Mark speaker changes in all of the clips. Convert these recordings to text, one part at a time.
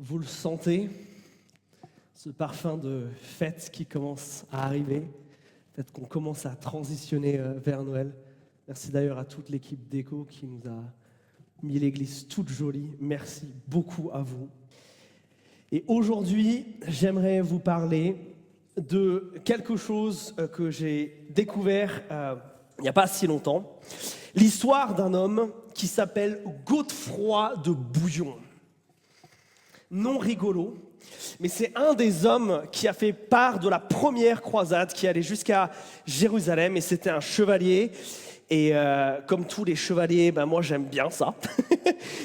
Speaker 1: Vous le sentez, ce parfum de fête qui commence à arriver. Peut-être qu'on commence à transitionner vers Noël. Merci d'ailleurs à toute l'équipe déco qui nous a mis l'église toute jolie. Merci beaucoup à vous. Et aujourd'hui, j'aimerais vous parler de quelque chose que j'ai découvert il n'y a pas si longtemps. L'histoire d'un homme qui s'appelle Godefroy de Bouillon. Non rigolo, mais c'est un des hommes qui a fait part de la première croisade qui allait jusqu'à Jérusalem, et c'était un chevalier. Et comme tous les chevaliers, moi j'aime bien ça.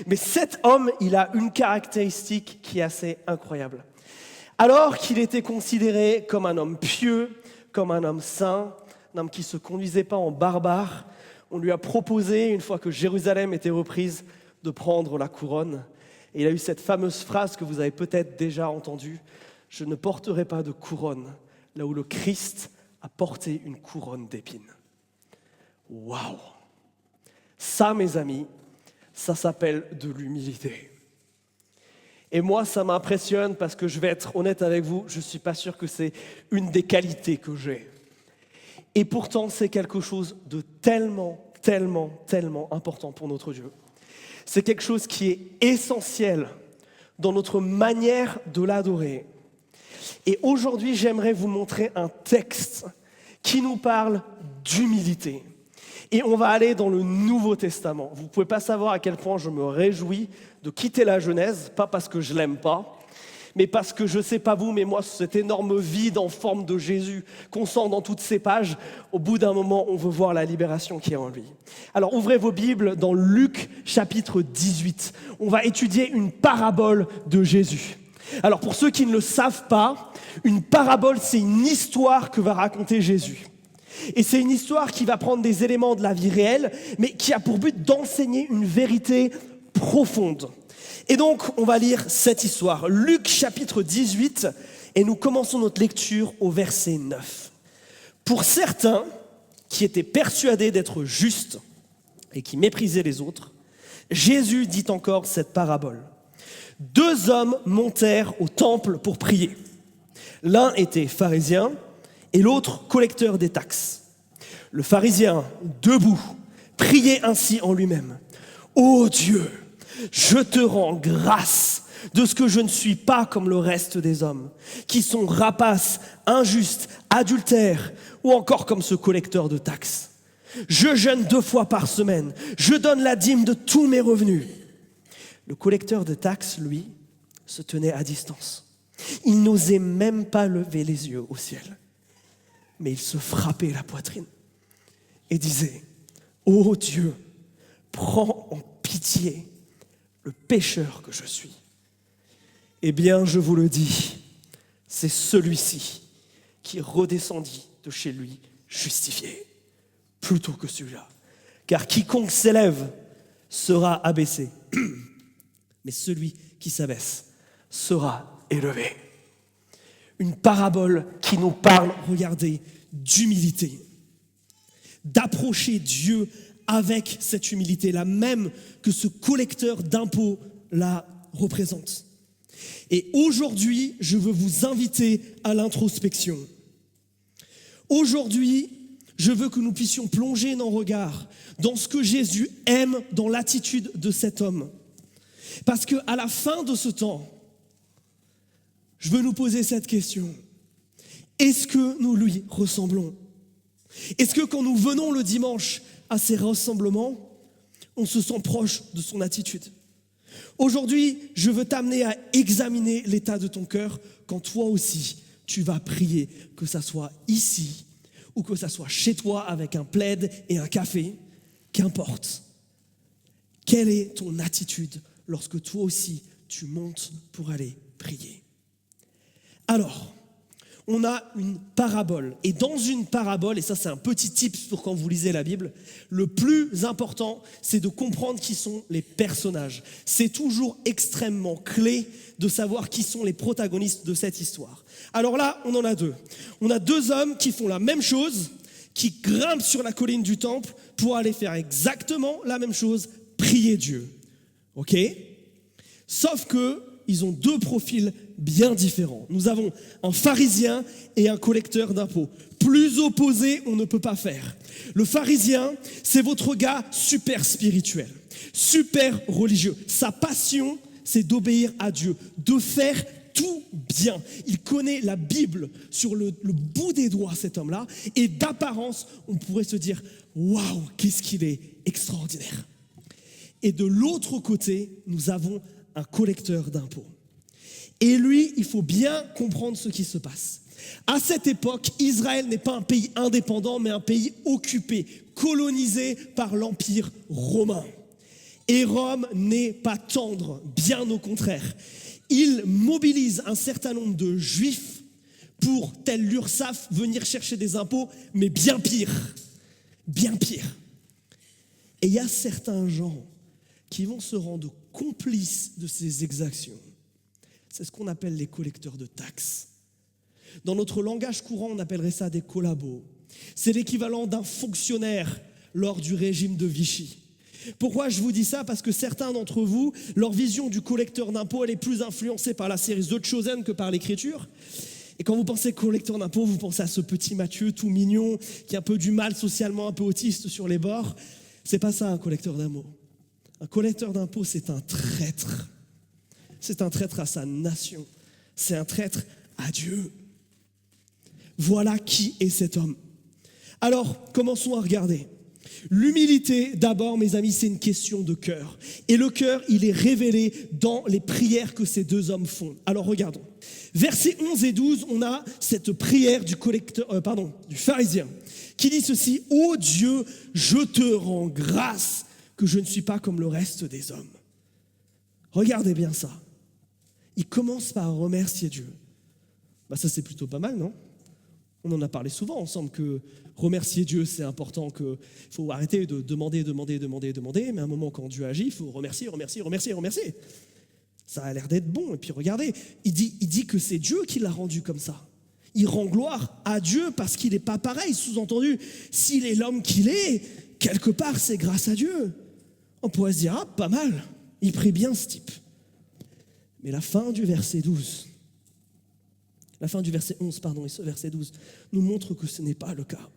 Speaker 1: Mais cet homme, il a une caractéristique qui est assez incroyable. Alors qu'il était considéré comme un homme pieux, comme un homme saint, un homme qui ne se conduisait pas en barbare, on lui a proposé, une fois que Jérusalem était reprise, de prendre la couronne. Et il a eu cette fameuse phrase que vous avez peut-être déjà entendue: « Je ne porterai pas de couronne là où le Christ a porté une couronne d'épines. » Waouh! Ça, mes amis, ça s'appelle de l'humilité. Et moi, ça m'impressionne parce que je vais être honnête avec vous, je ne suis pas sûr que c'est une des qualités que j'ai. Et pourtant, c'est quelque chose de tellement important pour notre Dieu. C'est quelque chose qui est essentiel dans notre manière de l'adorer. Et aujourd'hui, j'aimerais vous montrer un texte qui nous parle d'humilité. Et on va aller dans le Nouveau Testament. Vous ne pouvez pas savoir à quel point je me réjouis de quitter la Genèse, pas parce que je ne l'aime pas, mais parce que je ne sais pas vous, mais moi, cet énorme vide en forme de Jésus qu'on sent dans toutes ces pages, au bout d'un moment, on veut voir la libération qui est en lui. Alors, ouvrez vos Bibles dans Luc chapitre 18. On va étudier une parabole de Jésus. Alors, pour ceux qui ne le savent pas, une parabole, c'est une histoire que va raconter Jésus. Et c'est une histoire qui va prendre des éléments de la vie réelle, mais qui a pour but d'enseigner une vérité profonde. Et donc, on va lire cette histoire, Luc chapitre 18, et nous commençons notre lecture au verset 9. Pour certains qui étaient persuadés d'être justes et qui méprisaient les autres, Jésus dit encore cette parabole. 2 hommes montèrent au temple pour prier. L'un était pharisien et l'autre collecteur des taxes. Le pharisien, debout, priait ainsi en lui-même. « Ô Dieu, je te rends grâce de ce que je ne suis pas comme le reste des hommes, qui sont rapaces, injustes, adultères, ou encore comme ce collecteur de taxes. Je jeûne 2 fois par semaine, je donne la dîme de tous mes revenus. » Le collecteur de taxes, lui, se tenait à distance. Il n'osait même pas lever les yeux au ciel. Mais il se frappait la poitrine et disait: « Ô Dieu, prends en pitié le pécheur que je suis. » Eh bien, je vous le dis, c'est celui-ci qui redescendit de chez lui justifié, plutôt que celui-là. Car quiconque s'élève sera abaissé, mais celui qui s'abaisse sera élevé. Une parabole qui nous parle, regardez, d'humilité, d'approcher Dieu avec cette humilité, la même que ce collecteur d'impôts la représente. Et aujourd'hui, je veux vous inviter à l'introspection. Aujourd'hui, je veux que nous puissions plonger nos regards dans ce que Jésus aime dans l'attitude de cet homme. Parce qu'à la fin de ce temps, je veux nous poser cette question. Est-ce que nous lui ressemblons? Est-ce que quand nous venons le dimanche à ces rassemblements, on se sent proche de son attitude? Aujourd'hui, je veux t'amener à examiner l'état de ton cœur quand toi aussi, tu vas prier, que ça soit ici ou que ça soit chez toi avec un plaid et un café, qu'importe. Quelle est ton attitude lorsque toi aussi, tu montes pour aller prier? Alors, on a une parabole. Et dans une parabole, et ça c'est un petit tips pour quand vous lisez la Bible, le plus important, c'est de comprendre qui sont les personnages. C'est toujours extrêmement clé de savoir qui sont les protagonistes de cette histoire. Alors là, on en a 2. On a 2 hommes qui font la même chose, qui grimpent sur la colline du temple pour aller faire exactement la même chose, prier Dieu. Ok ? Sauf que ils ont deux profils bien différents. Nous avons un pharisien et un collecteur d'impôts. Plus opposés, on ne peut pas faire. Le pharisien, c'est votre gars super spirituel, super religieux. Sa passion, c'est d'obéir à Dieu, de faire tout bien. Il connaît la Bible sur le bout des doigts, cet homme-là. Et d'apparence, on pourrait se dire, waouh, qu'est-ce qu'il est extraordinaire. Et de l'autre côté, nous avons un collecteur d'impôts. Et lui, il faut bien comprendre ce qui se passe. À cette époque, Israël n'est pas un pays indépendant, mais un pays occupé, colonisé par l'Empire romain. Et Rome n'est pas tendre, bien au contraire. Il mobilise un certain nombre de juifs pour, tel l'URSSAF, venir chercher des impôts, mais bien pire. Bien pire. Et il y a certains gens qui vont se rendre complices de ces exactions. C'est ce qu'on appelle les collecteurs de taxes. Dans notre langage courant, on appellerait ça des collabos. C'est l'équivalent d'un fonctionnaire lors du régime de Vichy. Pourquoi je vous dis ça? Parce que certains d'entre vous, leur vision du collecteur d'impôts, elle est plus influencée par la série The Chosen que par l'écriture. Et quand vous pensez collecteur d'impôts, vous pensez à ce petit Mathieu tout mignon, qui a un peu du mal socialement, un peu autiste sur les bords. C'est pas ça un collecteur d'impôts. Un collecteur d'impôts, c'est un traître. C'est un traître à sa nation. C'est un traître à Dieu. Voilà qui est cet homme. Alors, commençons à regarder. L'humilité, d'abord, mes amis, c'est une question de cœur. Et le cœur, il est révélé dans les prières que ces deux hommes font. Alors, regardons. Versets 11 et 12, on a cette prière du pharisien, qui dit ceci: « Ô Dieu, je te rends grâce que je ne suis pas comme le reste des hommes. » Regardez bien ça. Il commence par remercier Dieu. Ça, c'est plutôt pas mal, non? On en a parlé souvent ensemble que remercier Dieu, c'est important, qu'il faut arrêter de demander, mais à un moment, quand Dieu agit, il faut remercier. Ça a l'air d'être bon. Et puis regardez, il dit que c'est Dieu qui l'a rendu comme ça. Il rend gloire à Dieu parce qu'il n'est pas pareil. Sous-entendu, s'il est l'homme qu'il est, quelque part, c'est grâce à Dieu. On pourrait se dire, pas mal, il prie bien ce type. Mais la fin du verset 12... La fin du verset 11, et ce verset 12, nous montre que ce n'est pas le cas.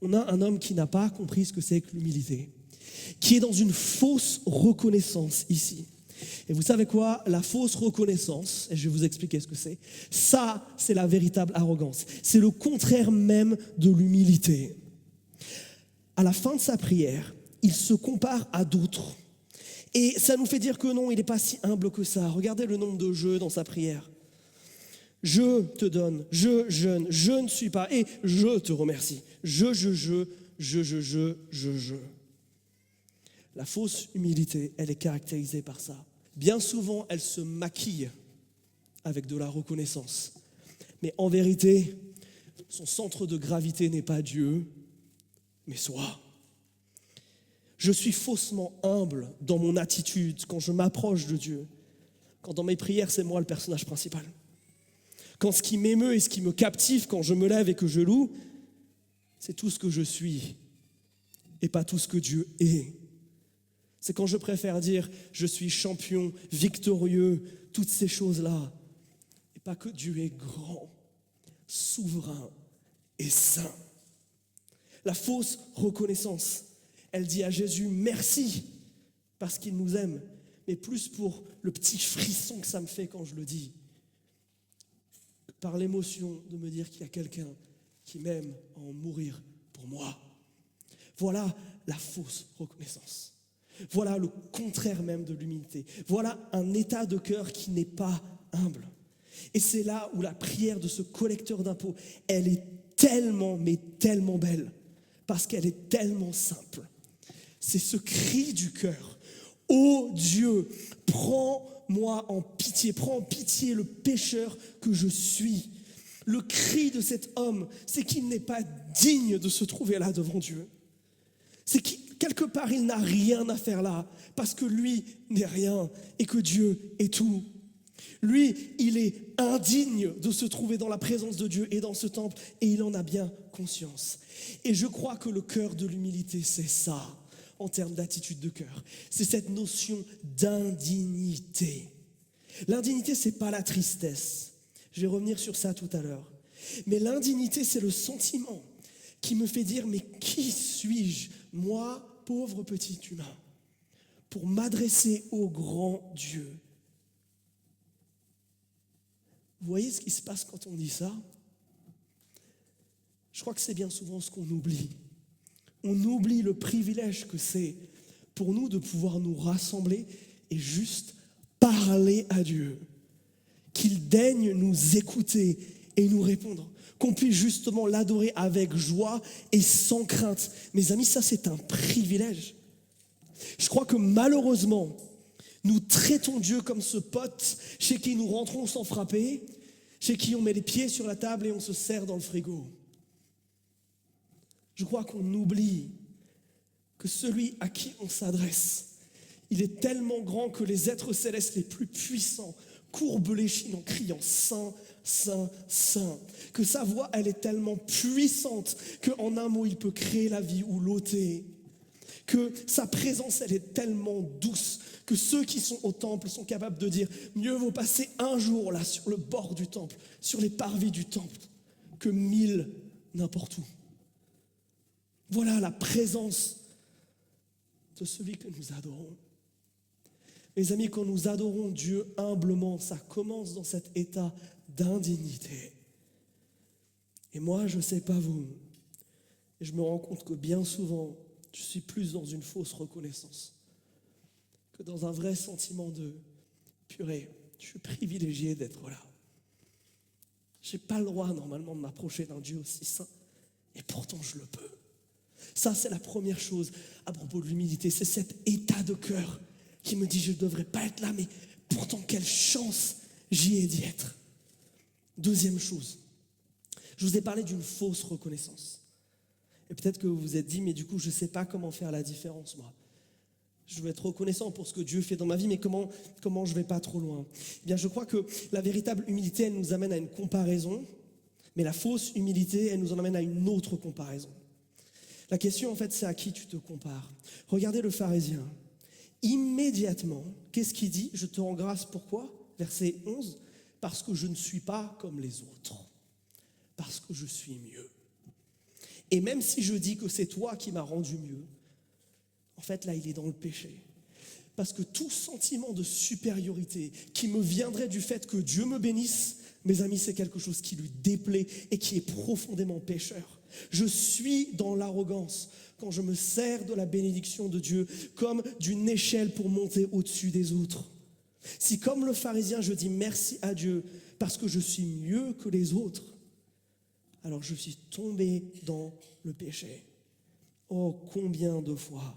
Speaker 1: On a un homme qui n'a pas compris ce que c'est que l'humilité, qui est dans une fausse reconnaissance ici. Et vous savez quoi? La fausse reconnaissance, et je vais vous expliquer ce que c'est, ça, c'est la véritable arrogance. C'est le contraire même de l'humilité. À la fin de sa prière, il se compare à d'autres. Et ça nous fait dire que non, il n'est pas si humble que ça. Regardez le nombre de jeux dans sa prière. Je te donne, je jeûne, je ne suis pas, et je te remercie. Je. La fausse humilité, elle est caractérisée par ça. Bien souvent, elle se maquille avec de la reconnaissance. Mais en vérité, son centre de gravité n'est pas Dieu, mais soi. Je suis faussement humble dans mon attitude quand je m'approche de Dieu. Quand dans mes prières, c'est moi le personnage principal. Quand ce qui m'émeut et ce qui me captive quand je me lève et que je loue, c'est tout ce que je suis et pas tout ce que Dieu est. C'est quand je préfère dire je suis champion, victorieux, toutes ces choses-là, et pas que Dieu est grand, souverain et saint. La fausse reconnaissance, elle dit à Jésus merci parce qu'il nous aime, mais plus pour le petit frisson que ça me fait quand je le dis. Par l'émotion de me dire qu'il y a quelqu'un qui m'aime à en mourir pour moi. Voilà la fausse reconnaissance. Voilà le contraire même de l'humilité. Voilà un état de cœur qui n'est pas humble. Et c'est là où la prière de ce collecteur d'impôts, elle est tellement, mais tellement belle, parce qu'elle est tellement simple. C'est ce cri du cœur. Ô Dieu, prends-moi en pitié, prends en pitié le pécheur que je suis. Le cri de cet homme, c'est qu'il n'est pas digne de se trouver là devant Dieu. C'est que quelque part, il n'a rien à faire là, parce que lui n'est rien et que Dieu est tout. Lui, il est indigne de se trouver dans la présence de Dieu et dans ce temple, et il en a bien conscience. Et je crois que le cœur de l'humilité, c'est ça, en termes d'attitude de cœur. C'est cette notion d'indignité.
Speaker 2: L'indignité, ce n'est pas la tristesse. Je vais revenir sur ça tout à l'heure. Mais l'indignité, c'est le sentiment qui me fait dire, mais qui suis-je, moi, pauvre petit humain, pour m'adresser au grand Dieu? Vous voyez ce qui se passe quand on dit ça? Je crois que c'est bien souvent ce qu'on oublie. On oublie le privilège que c'est pour nous de pouvoir nous rassembler et juste parler à Dieu. Qu'il daigne nous écouter et nous répondre. Qu'on puisse justement l'adorer avec joie et sans crainte. Mes amis, ça c'est un privilège. Je crois que malheureusement, nous traitons Dieu comme ce pote chez qui nous rentrons sans frapper, chez qui on met les pieds sur la table et on se serre dans le frigo. Je crois qu'on oublie que celui à qui on s'adresse, il est tellement grand que les êtres célestes les plus puissants courbent l'échine en criant « Saint, Saint, Saint ». Que sa voix, elle est tellement puissante qu'en un mot, il peut créer la vie ou l'ôter. Que sa présence, elle est tellement douce que ceux qui sont au temple sont capables de dire « Mieux vaut passer un jour là sur le bord du temple, sur les parvis du temple, que 1000 n'importe où ». Voilà la présence de celui que nous adorons. Mes amis, quand nous adorons Dieu humblement, ça commence dans cet état d'indignité. Et moi, je ne sais pas vous, et je me rends compte que bien souvent, je suis plus dans une fausse reconnaissance que dans un vrai sentiment de purée, je suis privilégié d'être là. Je n'ai pas le droit normalement de m'approcher d'un Dieu aussi saint, et pourtant je le peux. Ça, c'est la première chose à propos de l'humilité, c'est cet état de cœur qui me dit je ne devrais pas être là, mais pourtant quelle chance j'y ai d'y être. Deuxième chose, je vous ai parlé d'une fausse reconnaissance. Et peut-être que vous vous êtes dit, mais du coup, je ne sais pas comment faire la différence, moi. Je veux être reconnaissant pour ce que Dieu fait dans ma vie, mais comment je ne vais pas trop loin? Eh bien, je crois que la véritable humilité, elle nous amène à une comparaison, mais la fausse humilité, elle nous en amène à une autre comparaison. La question, en fait, c'est à qui tu te compares. Regardez le pharisien. Immédiatement, qu'est-ce qu'il dit? Je te rends grâce, pourquoi? Verset 11, parce que je ne suis pas comme les autres, parce que je suis mieux. Et même si je dis que c'est toi qui m'as rendu mieux, en fait, là, il est dans le péché. Parce que tout sentiment de supériorité qui me viendrait du fait que Dieu me bénisse, mes amis, c'est quelque chose qui lui déplaît et qui est profondément pécheur. Je suis dans l'arrogance quand je me sers de la bénédiction de Dieu comme d'une échelle pour monter au-dessus des autres. Si comme le pharisien, je dis merci à Dieu parce que je suis mieux que les autres, alors je suis tombé dans le péché. Oh, combien de fois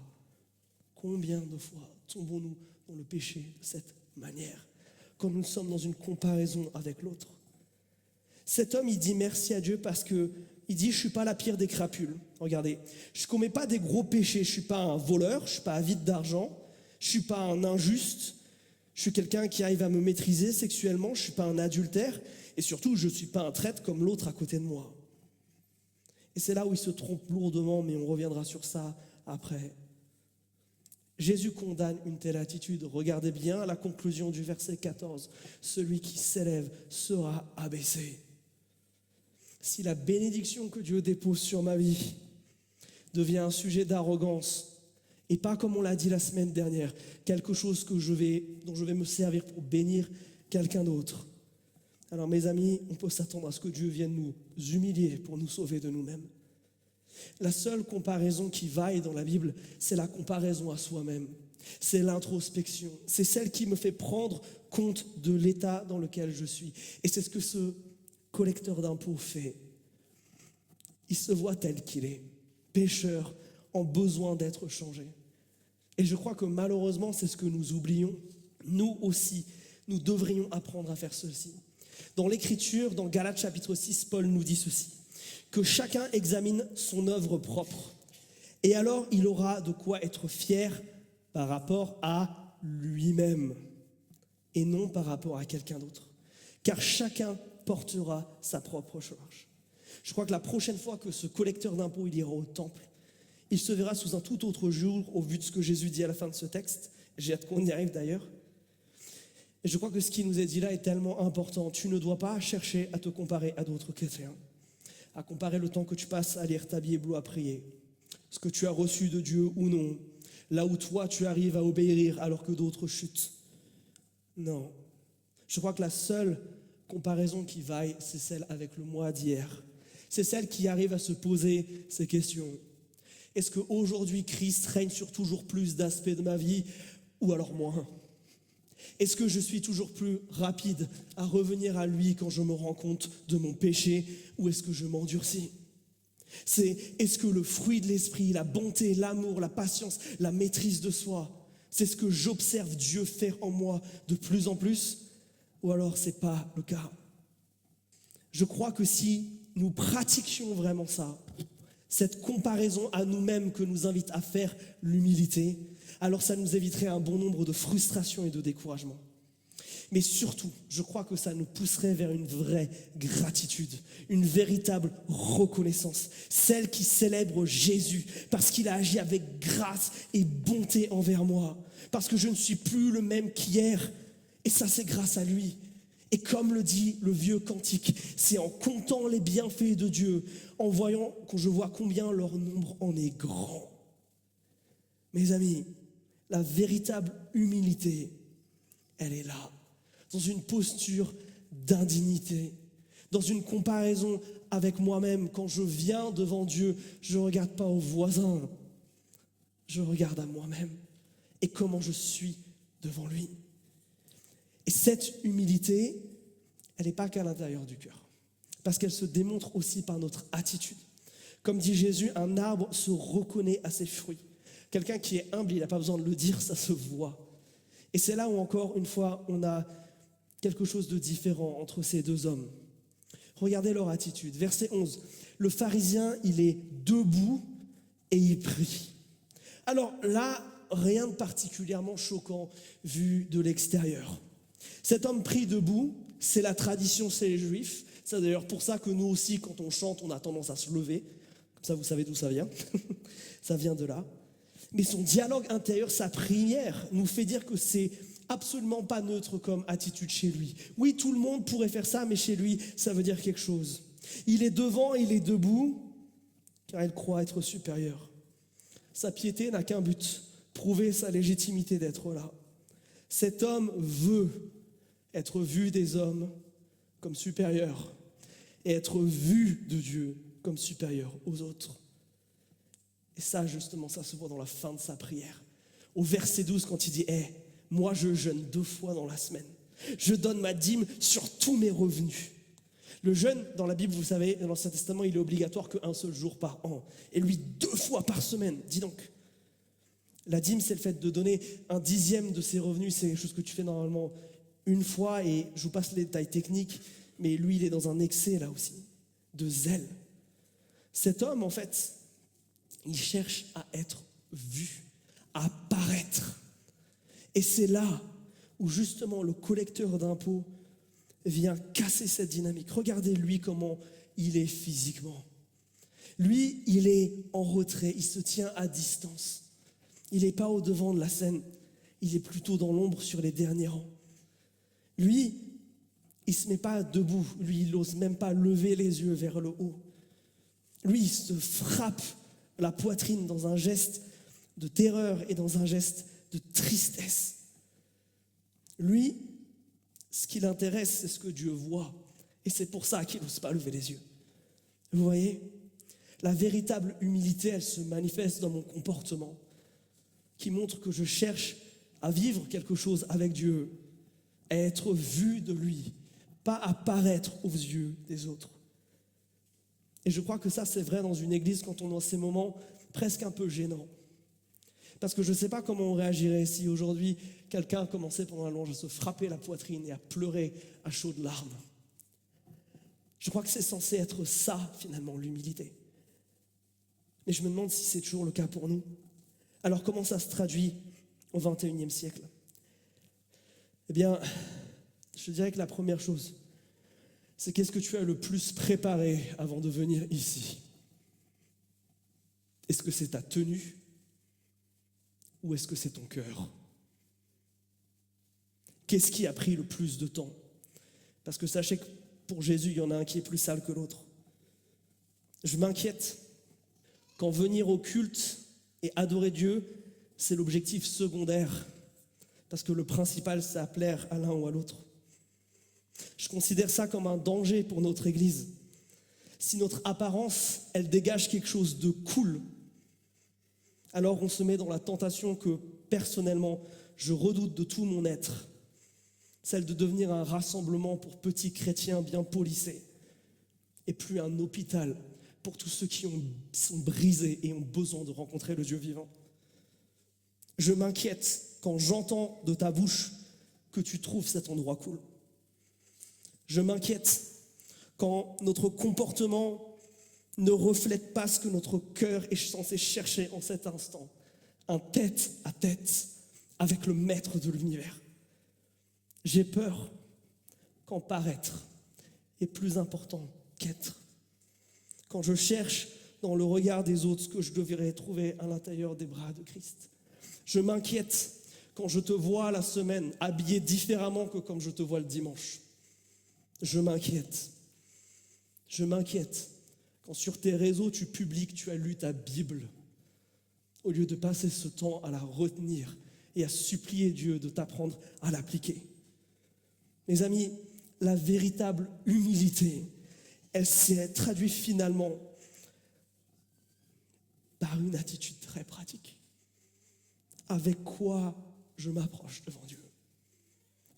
Speaker 2: tombons-nous dans le péché de cette manière, quand nous sommes dans une comparaison avec l'autre. Cet homme, il dit merci à Dieu parce que il dit, je ne suis pas la pire des crapules. Regardez, je ne commets pas des gros péchés, je ne suis pas un voleur, je ne suis pas avide d'argent, je ne suis pas un injuste, je suis quelqu'un qui arrive à me maîtriser sexuellement, je ne suis pas un adultère, et surtout, je ne suis pas un traître comme l'autre à côté de moi. Et c'est là où il se trompe lourdement, mais on reviendra sur ça après. Jésus condamne une telle attitude. Regardez bien la conclusion du verset 14. Celui qui s'élève sera abaissé. Si la bénédiction que Dieu dépose sur ma vie devient un sujet d'arrogance, et pas comme on l'a dit la semaine dernière, quelque chose dont je vais me servir pour bénir quelqu'un d'autre, alors mes amis, on peut s'attendre à ce que Dieu vienne nous humilier pour nous sauver de nous-mêmes. La seule comparaison qui vaille dans la Bible, c'est la comparaison à soi-même. C'est l'introspection. C'est celle qui me fait prendre compte de l'état dans lequel je suis. Et c'est ce que ce collecteur d'impôts fait. Il se voit tel qu'il est, pécheur, en besoin d'être changé. Et je crois que malheureusement, c'est ce que nous oublions. Nous aussi, nous devrions apprendre à faire ceci. Dans l'Écriture, dans Galates chapitre 6, Paul nous dit ceci, que chacun examine son œuvre propre. Et alors, il aura de quoi être fier par rapport à lui-même et non par rapport à quelqu'un d'autre. Car chacun portera sa propre charge. Je crois que la prochaine fois que ce collecteur d'impôts il ira au temple, il se verra sous un tout autre jour au vu de ce que Jésus dit à la fin de ce texte. J'ai hâte qu'on y arrive d'ailleurs. Et je crois que ce qui nous est dit là est tellement important. Tu ne dois pas chercher à te comparer à d'autres chrétiens, à comparer le temps que tu passes à lire ta Bible ou à prier, ce que tu as reçu de Dieu ou non, là où toi tu arrives à obéir alors que d'autres chutent. Non. Je crois que la seule comparaison qui vaille, c'est celle avec le moi d'hier. C'est celle qui arrive à se poser ces questions. Est-ce qu'aujourd'hui Christ règne sur toujours plus d'aspects de ma vie ou alors moins ? Est-ce que je suis toujours plus rapide à revenir à lui quand je me rends compte de mon péché ou est-ce que je m'endurcis ? Est-ce que le fruit de l'esprit, la bonté, l'amour, la patience, la maîtrise de soi, c'est ce que j'observe Dieu faire en moi de plus en plus ou alors ce n'est pas le cas ? Je crois que si nous pratiquions vraiment ça, cette comparaison à nous-mêmes que nous invite à faire l'humilité, alors ça nous éviterait un bon nombre de frustrations et de découragements. Mais surtout, je crois que ça nous pousserait vers une vraie gratitude, une véritable reconnaissance, celle qui célèbre Jésus parce qu'il a agi avec grâce et bonté envers moi, parce que je ne suis plus le même qu'hier, et ça c'est grâce à lui. Et comme le dit le vieux cantique, c'est en comptant les bienfaits de Dieu, en voyant que je vois combien leur nombre en est grand. Mes amis, la véritable humilité, elle est là, dans une posture d'indignité, dans une comparaison avec moi-même. Quand je viens devant Dieu, je ne regarde pas au voisin, je regarde à moi-même et comment je suis devant lui. Et cette humilité, elle n'est pas qu'à l'intérieur du cœur, parce qu'elle se démontre aussi par notre attitude. Comme dit Jésus, un arbre se reconnaît à ses fruits. Quelqu'un qui est humble, il n'a pas besoin de le dire, ça se voit. Et c'est là où encore une fois, on a quelque chose de différent entre ces deux hommes. Regardez leur attitude. Verset 11. Le pharisien, il est debout et il prie. Alors là, rien de particulièrement choquant vu de l'extérieur. Cet homme prie debout, c'est la tradition chez les Juifs. C'est d'ailleurs pour ça que nous aussi, quand on chante, on a tendance à se lever. Comme ça, vous savez d'où ça vient. Ça vient de là. Mais son dialogue intérieur, sa prière, nous fait dire que c'est absolument pas neutre comme attitude chez lui. Oui, tout le monde pourrait faire ça, mais chez lui, ça veut dire quelque chose. Il est devant, il est debout, car il croit être supérieur. Sa piété n'a qu'un but, prouver sa légitimité d'être là. Cet homme veut être vu des hommes comme supérieur et être vu de Dieu comme supérieur aux autres. Et ça, justement, ça se voit dans la fin de sa prière. Au verset 12, quand il dit « moi, je jeûne 2 fois dans la semaine. Je donne ma dîme sur tous mes revenus. » Le jeûne, dans la Bible, vous savez, dans l'Ancien Testament, il est obligatoire qu'un seul jour par an. Et lui, 2 fois par semaine, dis donc. La dîme, c'est le fait de donner 1/10 de ses revenus. C'est quelque chose que tu fais normalement une fois. Et je vous passe les détails techniques, mais lui, il est dans un excès là aussi, de zèle. Cet homme, en fait, il cherche à être vu, à paraître. Et c'est là où justement le collecteur d'impôts vient casser cette dynamique. Regardez lui comment il est physiquement. Lui, il est en retrait, il se tient à distance. Il n'est pas au devant de la scène, il est plutôt dans l'ombre sur les derniers rangs. Lui, il ne se met pas debout, lui, il n'ose même pas lever les yeux vers le haut. Lui, il se frappe la poitrine dans un geste de terreur et dans un geste de tristesse. Lui, ce qui l'intéresse, c'est ce que Dieu voit. Et c'est pour ça qu'il n'ose pas lever les yeux. Vous voyez ? La véritable humilité, elle se manifeste dans mon comportement, qui montre que je cherche à vivre quelque chose avec Dieu, à être vu de lui, pas à paraître aux yeux des autres. Et je crois que ça, c'est vrai dans une église quand on est dans ces moments presque un peu gênants. Parce que je ne sais pas comment on réagirait si aujourd'hui, quelqu'un commençait pendant la louange à se frapper la poitrine et à pleurer à chaudes larmes. Je crois que c'est censé être ça, finalement, l'humilité. Mais je me demande si c'est toujours le cas pour nous. Alors, comment ça se traduit au XXIe siècle ? Eh bien, je dirais que la première chose, c'est qu'est-ce que tu as le plus préparé avant de venir ici ? Est-ce que c'est ta tenue ou est-ce que c'est ton cœur ? Qu'est-ce qui a pris le plus de temps? Parce que sachez que pour Jésus, il y en a un qui est plus sale que l'autre. Je m'inquiète quand venir au culte et adorer Dieu, c'est l'objectif secondaire. Parce que le principal, c'est à plaire à l'un ou à l'autre. Je considère ça comme un danger pour notre Église. Si notre apparence, elle dégage quelque chose de cool, alors on se met dans la tentation que, personnellement, je redoute de tout mon être, celle de devenir un rassemblement pour petits chrétiens bien polissés, et plus un hôpital pour tous ceux qui sont brisés et ont besoin de rencontrer le Dieu vivant. Je m'inquiète quand j'entends de ta bouche que tu trouves cet endroit cool. Je m'inquiète quand notre comportement ne reflète pas ce que notre cœur est censé chercher en cet instant, un tête-à-tête avec le maître de l'univers. J'ai peur quand paraître est plus important qu'être. Quand je cherche dans le regard des autres ce que je devrais trouver à l'intérieur des bras de Christ. Je m'inquiète quand je te vois la semaine habillé différemment que comme je te vois le dimanche. Je m'inquiète. Je m'inquiète quand sur tes réseaux tu publies que tu as lu ta Bible au lieu de passer ce temps à la retenir et à supplier Dieu de t'apprendre à l'appliquer. Mes amis, la véritable humilité, elle s'est traduite finalement par une attitude très pratique. Avec quoi je m'approche devant Dieu?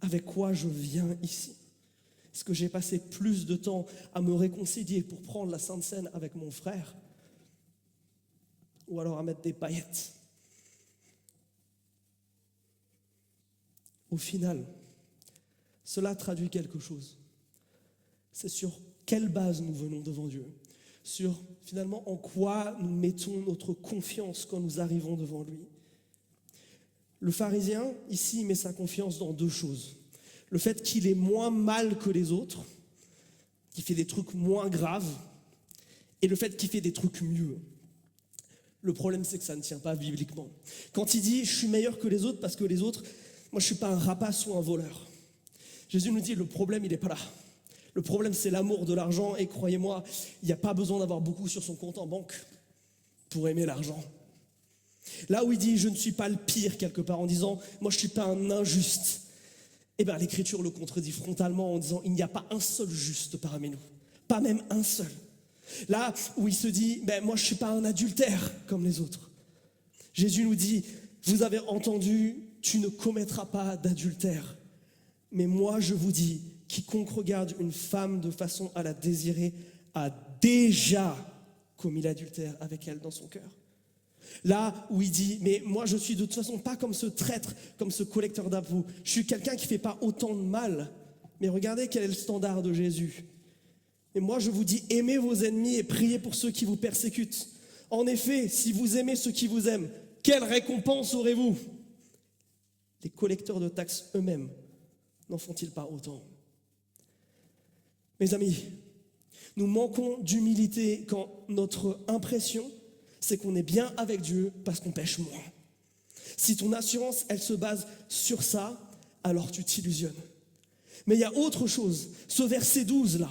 Speaker 2: Avec quoi je viens ici? Est-ce que j'ai passé plus de temps à me réconcilier pour prendre la Sainte Seine avec mon frère? Ou alors à mettre des paillettes? Au final, cela traduit quelque chose. C'est sur quelle base nous venons devant Dieu? Sur finalement en quoi nous mettons notre confiance quand nous arrivons devant lui. Le pharisien, ici, il met sa confiance dans deux choses. Le fait qu'il est moins mal que les autres, qu'il fait des trucs moins graves, et le fait qu'il fait des trucs mieux. Le problème, c'est que ça ne tient pas bibliquement. Quand il dit « je suis meilleur que les autres parce que les autres, moi je ne suis pas un rapace ou un voleur », Jésus nous dit « le problème, il n'est pas là. Le problème, c'est l'amour de l'argent, et croyez-moi, il n'y a pas besoin d'avoir beaucoup sur son compte en banque pour aimer l'argent. » Là où il dit « je ne suis pas le pire » quelque part, en disant « moi je ne suis pas un injuste », eh bien l'Écriture le contredit frontalement en disant « il n'y a pas un seul juste parmi nous, pas même un seul ». Là où il se dit « moi je ne suis pas un adultère comme les autres ». Jésus nous dit « vous avez entendu, tu ne commettras pas d'adultère. Mais moi je vous dis, quiconque regarde une femme de façon à la désirer a déjà commis l'adultère avec elle dans son cœur. » Là où il dit, mais moi je suis de toute façon pas comme ce traître, comme ce collecteur d'impôts. Je suis quelqu'un qui ne fait pas autant de mal. Mais regardez quel est le standard de Jésus. Et moi je vous dis, aimez vos ennemis et priez pour ceux qui vous persécutent. En effet, si vous aimez ceux qui vous aiment, quelle récompense aurez-vous? Les collecteurs de taxes eux-mêmes n'en font-ils pas autant? Mes amis, nous manquons d'humilité quand notre impression, c'est qu'on est bien avec Dieu parce qu'on pêche moins. Si ton assurance, elle se base sur ça, alors tu t'illusionnes. Mais il y a autre chose, ce verset 12 là,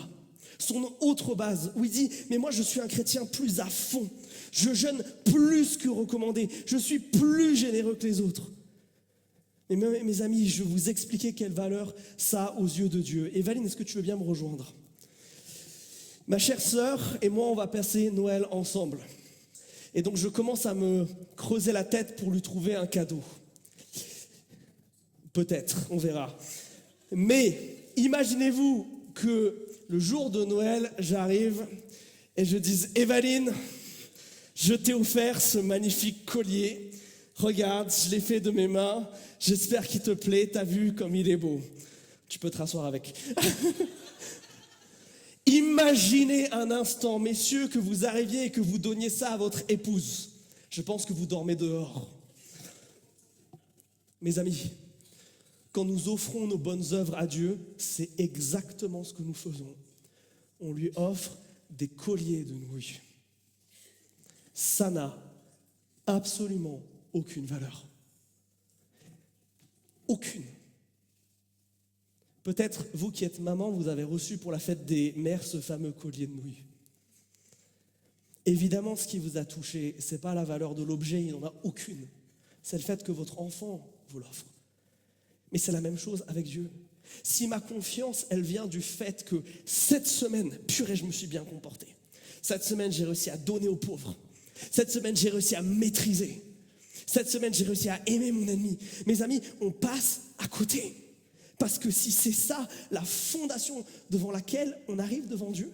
Speaker 2: son autre base, où il dit, mais moi je suis un chrétien plus à fond, je jeûne plus que recommandé, je suis plus généreux que les autres. Mais mes amis, je vais vous expliquer quelle valeur ça a aux yeux de Dieu. Et Valine, est-ce que tu veux bien me rejoindre? Ma chère sœur et moi, on va passer Noël ensemble. Et donc je commence à me creuser la tête pour lui trouver un cadeau. Peut-être, on verra. Mais imaginez-vous que le jour de Noël, j'arrive et je dise « Evaline, je t'ai offert ce magnifique collier. Regarde, je l'ai fait de mes mains. J'espère qu'il te plaît. T'as vu comme il est beau. Tu peux te rasseoir avec. » Imaginez un instant, messieurs, que vous arriviez et que vous donniez ça à votre épouse. Je pense que vous dormez dehors. Mes amis, quand nous offrons nos bonnes œuvres à Dieu, c'est exactement ce que nous faisons. On lui offre des colliers de nouilles. Ça n'a absolument aucune valeur. Aucune. Peut-être, vous qui êtes maman, vous avez reçu pour la fête des mères ce fameux collier de nouilles. Évidemment, ce qui vous a touché, ce n'est pas la valeur de l'objet, il n'y en a aucune. C'est le fait que votre enfant vous l'offre. Mais c'est la même chose avec Dieu. Si ma confiance, elle vient du fait que cette semaine, purée, je me suis bien comporté. Cette semaine, j'ai réussi à donner aux pauvres. Cette semaine, j'ai réussi à maîtriser. Cette semaine, j'ai réussi à aimer mon ennemi. Mes amis, on passe à côté. Parce que si c'est ça, la fondation devant laquelle on arrive devant Dieu,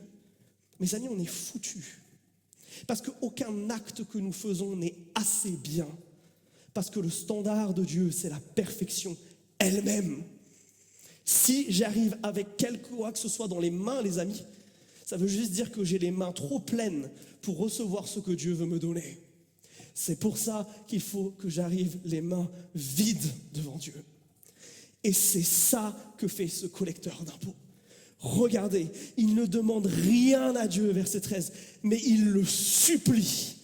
Speaker 2: mes amis, on est foutus. Parce qu'aucun acte que nous faisons n'est assez bien. Parce que le standard de Dieu, c'est la perfection elle-même. Si j'arrive avec quelque chose que ce soit dans les mains, les amis, ça veut juste dire que j'ai les mains trop pleines pour recevoir ce que Dieu veut me donner. C'est pour ça qu'il faut que j'arrive les mains vides devant Dieu. Et c'est ça que fait ce collecteur d'impôts. Regardez, il ne demande rien à Dieu, verset 13, mais il le supplie.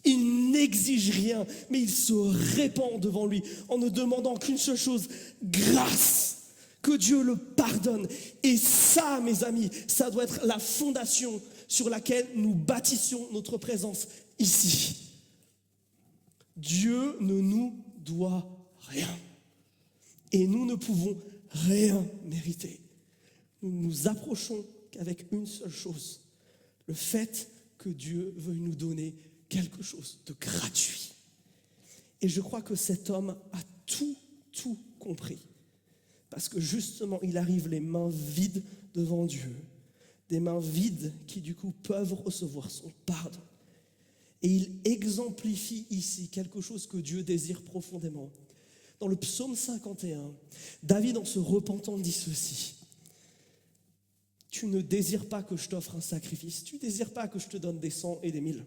Speaker 2: Il n'exige rien, mais il se répand devant lui en ne demandant qu'une seule chose, grâce, que Dieu le pardonne. Et ça, mes amis, ça doit être la fondation sur laquelle nous bâtissions notre présence ici. Dieu ne nous doit rien. Et nous ne pouvons rien mériter. Nous nous approchons qu'avec une seule chose, le fait que Dieu veuille nous donner quelque chose de gratuit. Et je crois que cet homme a tout compris. Parce que justement, il arrive les mains vides devant Dieu. Des mains vides qui du coup peuvent recevoir son pardon. Et il exemplifie ici quelque chose que Dieu désire profondément. Dans le psaume 51, David, en se repentant, dit ceci. Tu ne désires pas que je t'offre un sacrifice. Tu ne désires pas que je te donne des 100 et des 1000.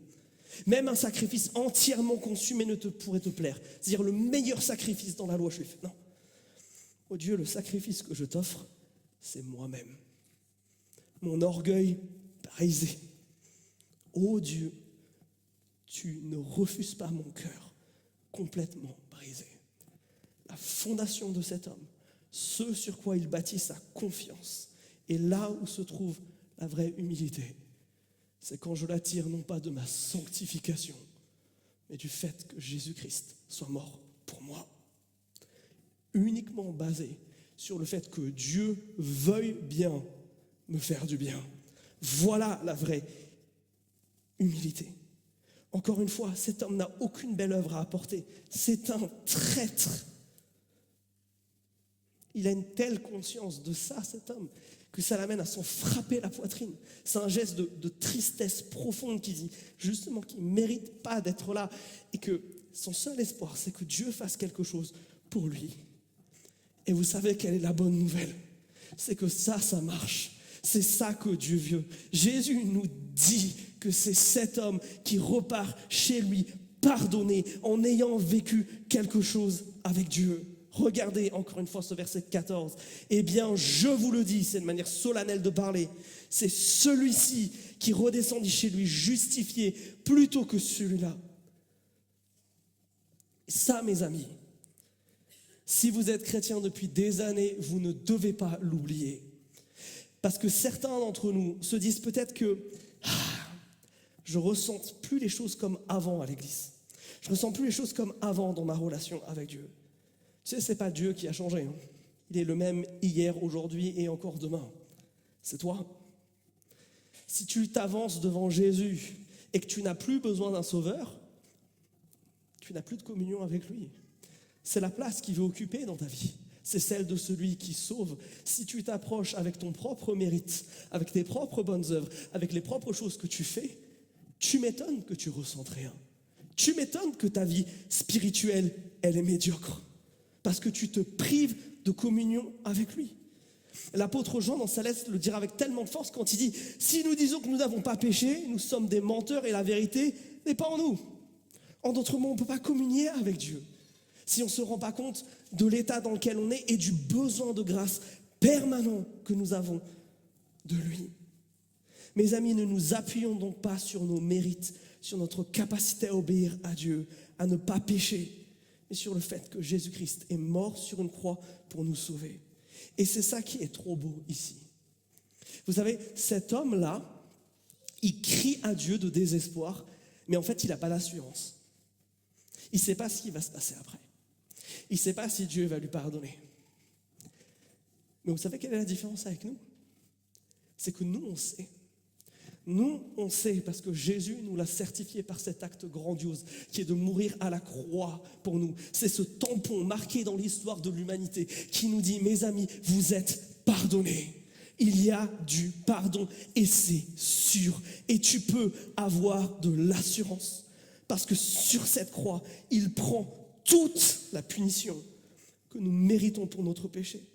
Speaker 2: Même un sacrifice entièrement consumé ne pourrait te plaire. C'est-à-dire le meilleur sacrifice dans la loi juive. Non. Oh Dieu, le sacrifice que je t'offre, c'est moi-même. Mon orgueil brisé. Oh Dieu, tu ne refuses pas mon cœur complètement brisé. La fondation de cet homme, ce sur quoi il bâtit sa confiance, et là où se trouve la vraie humilité, c'est quand je l'attire non pas de ma sanctification, mais du fait que Jésus-Christ soit mort pour moi. Uniquement basé sur le fait que Dieu veuille bien me faire du bien. Voilà la vraie humilité. Encore une fois, cet homme n'a aucune belle œuvre à apporter. C'est un traître. Il a une telle conscience de ça, cet homme, que ça l'amène à s'en frapper la poitrine. C'est un geste de tristesse profonde qui dit justement qu'il ne mérite pas d'être là et que son seul espoir, c'est que Dieu fasse quelque chose pour lui. Et vous savez quelle est la bonne nouvelle? C'est que ça marche. C'est ça que Dieu veut. Jésus nous dit que c'est cet homme qui repart chez lui pardonné en ayant vécu quelque chose avec Dieu. Regardez encore une fois ce verset 14. Eh bien, je vous le dis, c'est une manière solennelle de parler, c'est celui-ci qui redescendit chez lui justifié plutôt que celui-là. Ça, mes amis, si vous êtes chrétien depuis des années, vous ne devez pas l'oublier. Parce que certains d'entre nous se disent peut-être que je ne ressens plus les choses comme avant à l'église. Je ne ressens plus les choses comme avant dans ma relation avec Dieu. Tu sais, ce n'est pas Dieu qui a changé. Hein. Il est le même hier, aujourd'hui et encore demain. C'est toi. Si tu t'avances devant Jésus et que tu n'as plus besoin d'un sauveur, tu n'as plus de communion avec lui. C'est la place qu'il veut occuper dans ta vie. C'est celle de celui qui sauve. Si tu t'approches avec ton propre mérite, avec tes propres bonnes œuvres, avec les propres choses que tu fais, tu m'étonnes que tu ressentes rien. Tu m'étonnes que ta vie spirituelle, elle est médiocre. Parce que tu te prives de communion avec lui. L'apôtre Jean, dans sa lettre, le dira avec tellement de force quand il dit « Si nous disons que nous n'avons pas péché, nous sommes des menteurs et la vérité n'est pas en nous. » En d'autres mots, on ne peut pas communier avec Dieu si on ne se rend pas compte de l'état dans lequel on est et du besoin de grâce permanent que nous avons de lui. Mes amis, ne nous appuyons donc pas sur nos mérites, sur notre capacité à obéir à Dieu, à ne pas pécher, mais sur le fait que Jésus-Christ est mort sur une croix pour nous sauver. Et c'est ça qui est trop beau ici. Vous savez, cet homme-là, il crie à Dieu de désespoir, mais en fait, il n'a pas d'assurance. Il ne sait pas ce qui va se passer après. Il ne sait pas si Dieu va lui pardonner. Mais vous savez quelle est la différence avec nous? C'est que nous, on sait. Nous, on sait parce que Jésus nous l'a certifié par cet acte grandiose qui est de mourir à la croix pour nous. C'est ce tampon marqué dans l'histoire de l'humanité qui nous dit, mes amis, vous êtes pardonnés. Il y a du pardon et c'est sûr. Et tu peux avoir de l'assurance parce que sur cette croix, il prend toute la punition que nous méritons pour notre péché,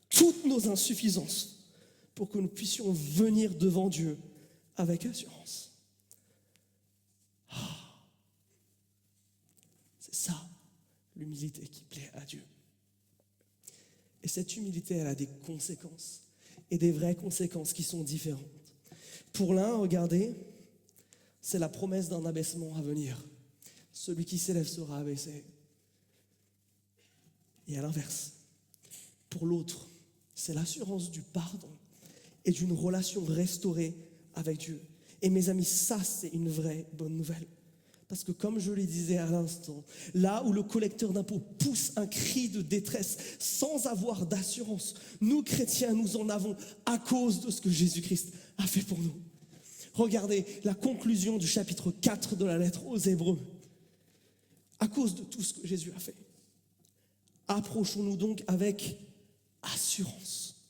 Speaker 2: toutes nos insuffisances pour que nous puissions venir devant Dieu avec assurance. C'est ça, l'humilité qui plaît à Dieu. Et cette humilité, elle a des conséquences, et des vraies conséquences qui sont différentes. Pour l'un, regardez, c'est la promesse d'un abaissement à venir. Celui qui s'élève sera abaissé. Et à l'inverse, pour l'autre, c'est l'assurance du pardon et d'une relation restaurée avec Dieu. Et mes amis, ça c'est une vraie bonne nouvelle. Parce que comme je le disais à l'instant, là où le collecteur d'impôts pousse un cri de détresse sans avoir d'assurance, nous chrétiens, nous en avons à cause de ce que Jésus-Christ a fait pour nous. Regardez la conclusion du chapitre 4 de la lettre aux Hébreux. À cause de tout ce que Jésus a fait, approchons-nous donc avec assurance.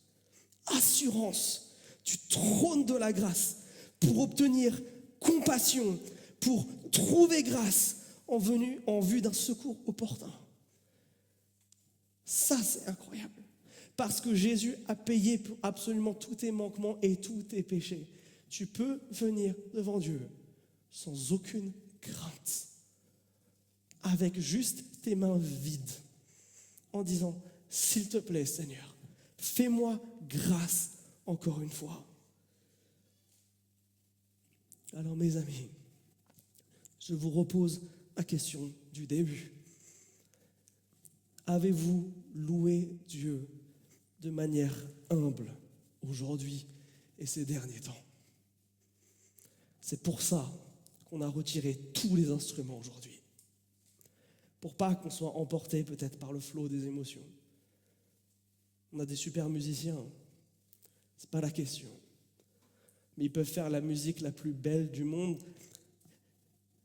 Speaker 2: Assurance du trône de la grâce pour obtenir compassion, pour trouver grâce en vue d'un secours opportun. Ça, c'est incroyable. Parce que Jésus a payé pour absolument tous tes manquements et tous tes péchés. Tu peux venir devant Dieu sans aucune crainte, avec juste tes mains vides, en disant, s'il te plaît, Seigneur, fais-moi grâce encore une fois. Alors mes amis, je vous repose la question du début. Avez-vous loué Dieu de manière humble aujourd'hui et ces derniers temps? C'est pour ça qu'on a retiré tous les instruments aujourd'hui. Pour pas qu'on soit emporté peut-être par le flot des émotions. On a des super musiciens, c'est pas la question. Mais ils peuvent faire la musique la plus belle du monde.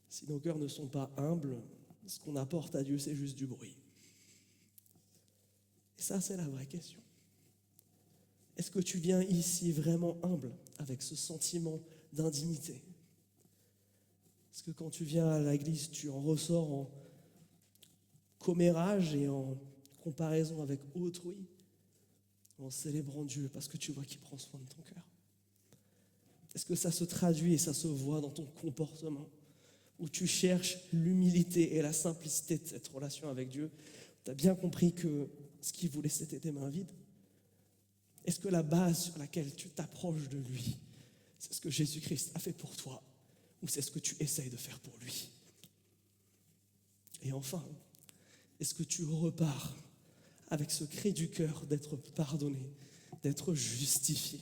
Speaker 2: Si nos cœurs ne sont pas humbles, ce qu'on apporte à Dieu, c'est juste du bruit. Et ça, c'est la vraie question. Est-ce que tu viens ici vraiment humble, avec ce sentiment d'indignité? Est-ce que quand tu viens à l'église, tu en ressors en commérage et en comparaison avec autrui, en célébrant Dieu parce que tu vois qu'il prend soin de ton cœur? Est-ce que ça se traduit et ça se voit dans ton comportement, où tu cherches l'humilité et la simplicité de cette relation avec Dieu? Tu as bien compris que ce qu'il voulait, c'était tes mains vides? Est-ce que la base sur laquelle tu t'approches de lui, c'est ce que Jésus-Christ a fait pour toi, ou c'est ce que tu essayes de faire pour lui? Et enfin, est-ce que tu repars avec ce cri du cœur d'être pardonné, d'être justifié,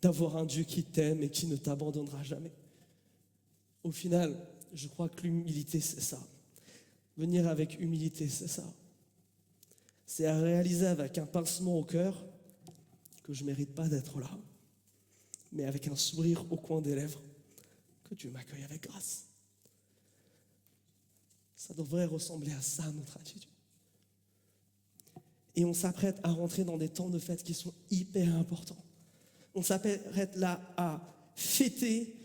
Speaker 2: d'avoir un Dieu qui t'aime et qui ne t'abandonnera jamais? Au final, je crois que l'humilité, c'est ça. Venir avec humilité, c'est ça. C'est à réaliser avec un pincement au cœur que je ne mérite pas d'être là, mais avec un sourire au coin des lèvres, que Dieu m'accueille avec grâce. Ça devrait ressembler à ça, notre attitude. Et on s'apprête à rentrer dans des temps de fête qui sont hyper importants. On s'apprête là à fêter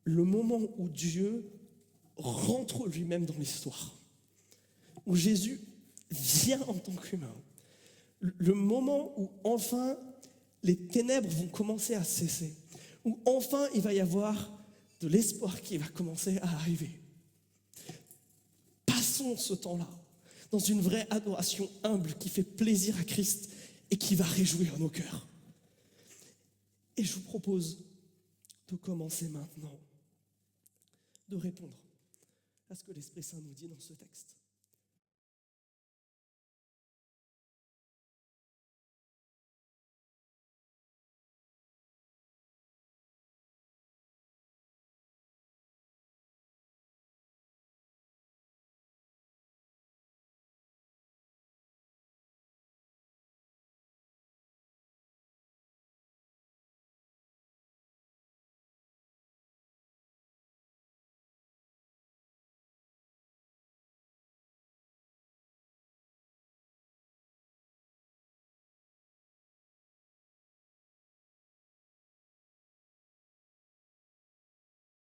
Speaker 2: le moment où Dieu rentre lui-même dans l'histoire, où Jésus vient en tant qu'humain. Le moment où enfin les ténèbres vont commencer à cesser, où enfin il va y avoir de l'espoir qui va commencer à arriver. Passons ce temps-là dans une vraie adoration humble qui fait plaisir à Christ et qui va réjouir nos cœurs. Et je vous propose de commencer maintenant, de répondre à ce que l'Esprit Saint nous dit dans ce texte.